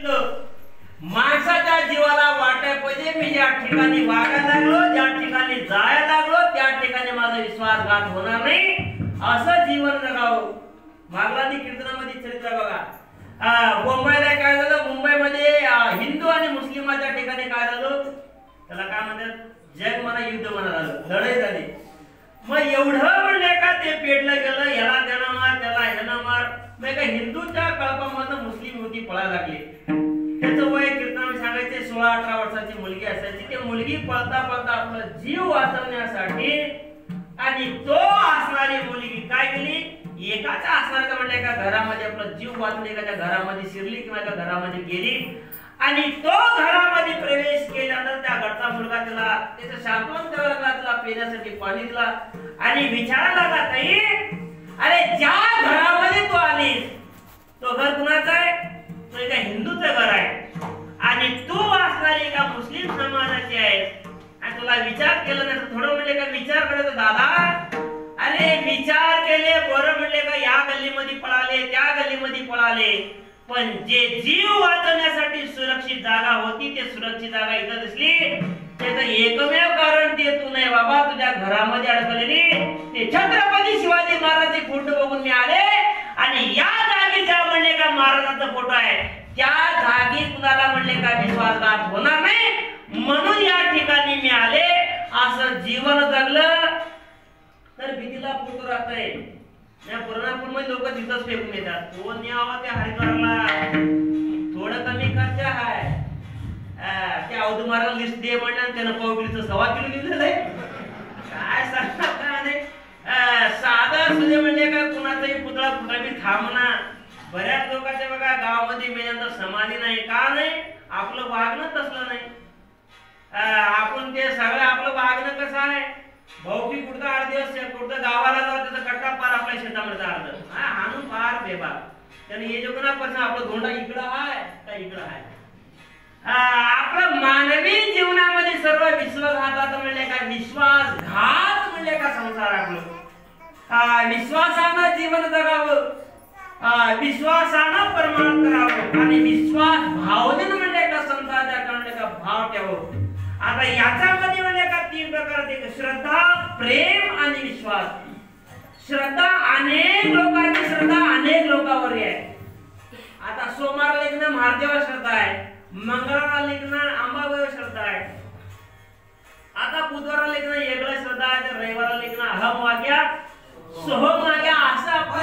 माणसाच्या जीवाला वाटाय पाहिजे मी ज्या ठिकाणी वागायला लागलो, ज्या ठिकाणी जायला लागलो, त्या ठिकाणी माझा विश्वासघात होणार नाही असं जीवन जगावं. मागलानी कीर्तनामध्ये चरित्र बघा. मुंबईला काय झालं, मुंबईमध्ये हिंदू आणि मुस्लिमाच्या ठिकाणी काय झालं, त्याला काय म्हणतात, जग म्हणा युद्ध म्हणा झालं, लढाई झाली. मग एवढं म्हणले का ते पेटलं गेलं, याला त्याला मार, त्याला ह्याला मार. मग हिंदूच्या कळपामधून मुस्लिम युवती पळायला लागली. त्याचं वय कीर्तनामध्ये सांगायचे 16-18 वर्षाची मुलगी असायची. ती मुलगी पळता पळता आपला जीव वाचवण्यासाठी आणि तो असणारी मुलगी काय केली, एकाचा असणार का म्हणले का घरामध्ये आपला जीव वाचले, एकाच्या घरामध्ये शिरली किंवा एका घरामध्ये गेली आणि तो घरामध्ये प्रवेश केल्यानंतर त्या घरचा मुलगा त्याला त्याचं शांतवन करायला लागला, त्याला पिण्यासाठी पाणी दिला आणि विचारायला लागला, ताई अरे ज्या घरामध्ये तू आलीस तो घर कुणाचा आहे, तो एका हिंदूचं घर आहे आणि तू असणारी एका मुस्लिम समाजाची आहेस आणि तुला विचार केला नाही. थोडं म्हणले का विचार करायचं दादा, अरे विचार केले बरं म्हणले का या गल्लीमध्ये पळाले, त्या गल्लीमध्ये पळाले, पण जे जीव वाचवण्यासाठी सुरक्षित जागा होती ते सुरक्षित जागा इथं दिसली. त्याचं एकमेव कारण ते तू नाही बाबा, तुझ्या घरामध्ये अडकलेली ते छत्रपती शिवाजी महाराजांचे फोटो बघून मी आले आणि या जागी ज्या म्हणले का महाराजांचा फोटो आहे त्या जागी कुणाला म्हणले का विश्वासघात होणार नाही म्हणून या ठिकाणी मी आले. असं जीवन जगलं तर भीतीला फोटो राहतंय. या पुराणापूरमध्ये लोक तिथंच फेकून येतात. कोण यावं त्या हरिद्वारला, थोडं कमी खर्च आहे. त्या औदुमाराला लिस्ट दे म्हणलं, त्यानं पवगलीचं 1.25 किलो लिहिलेलं आहे. काय सांगतात का नाही, साधं सुद्धा म्हणले का कुणाचाही पुतळा कुठला बी थांबना. बऱ्याच लोकांच्या बघा गावामध्ये मेल्यानंतर समाधी नाही. का नाही, आपलं वागणं तसलं नाही. आपण ते सगळं आपलं वागणं कसं आहे, भाऊकी कुठं 8 दिवस कुठं गावाला जाऊ त्याचा कट्टा पार आपल्या शेतामध्ये अर्ध हाणून फार बेबा त्याने हे जो कोणा पण आपलं धोंडा इकडं आहे का इकडं आहे. आपलं मानवी जीवनामध्ये सर्व विश्वासघातात म्हणले का विश्वासघात म्हणले का संसार आपलं. विश्वासानं जीवन जगावं, विश्वासानं परमार्थ करावं आणि विश्वास भावनेनं म्हणले का संसाराच्या म्हणले का भाव ठेवावं. आता याच्यामध्ये म्हणले का 3 प्रकार आहेत, श्रद्धा, प्रेम आणि विश्वास. श्रद्धा अनेक लोकांची श्रद्धा अनेक लोकांवर आहे. आता सोमवार लेखन महादेवावर श्रद्धा आहे, मंगळवार लेखन अंबाबाईवर श्रद्धा आहे, आता बुधवार लेखन वेगळं श्रद्धा आहे, तर रविवार लेखन अहम वाग्या सोहम वाग्या असं आपण